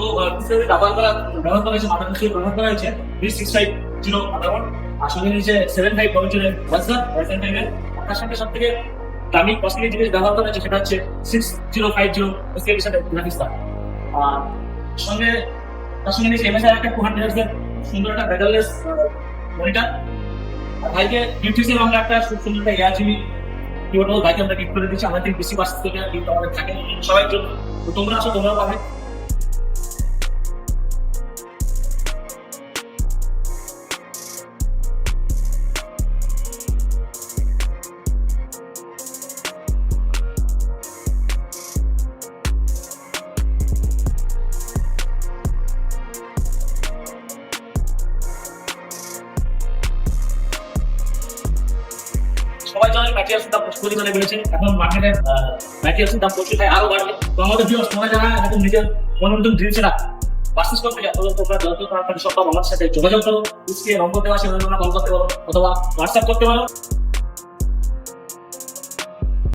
তো ব্যবহার করা হয়েছে মাদার হিসেবে ব্যবহার করা হয়েছে B650 মাদারবোর্ড, আর সঙ্গে নিচে 7500 এর ভার্সন টাইপের। তার সঙ্গে সব থেকে দামি কস্টলি জিনিস ব্যবহার করা হয়েছে সেটা হচ্ছে 6050 এর সাথে গ্রাফিক্স কার্ড। আর সঙ্গে তার সঙ্গে নিচে MSI একটা 200 Hz এর সুন্দর একটা ব্যাটারলেস মনিটর। আর ভাইকে ডিউটিসে আমরা একটা খুব সুন্দর একটা এআরজিবি কিবোর্ড ভাইকে আমরা গিফট করে দিচ্ছি। আমাদের বেশি পার্সেস থেকে গিফট আমাদের থাকে সবাই জন্য। তো তোমরা আসো, তোমরাও পাবে। সবাই জানে ম্যাটেরিয়ালসের দাম প্রচুর পরিমাণে বেড়েছে, এখন মার্কেটে ম্যাটেরিয়ালসের দাম প্রচুর, তাই আরো বাড়বে। তো আমাদের ভিউয়ার্স, তোমরা যারা এখন নিজের মনোরঞ্জন দিচ্ছে না পার্সেস করতে যাও, তোমরা যত তাড়াতাড়ি সম্ভব আমার সাথে যোগাযোগ করো। স্ক্রিনে নম্বর দেওয়া আছে, কল করতে পারো অথবা হোয়াটসঅ্যাপ করতে পারো।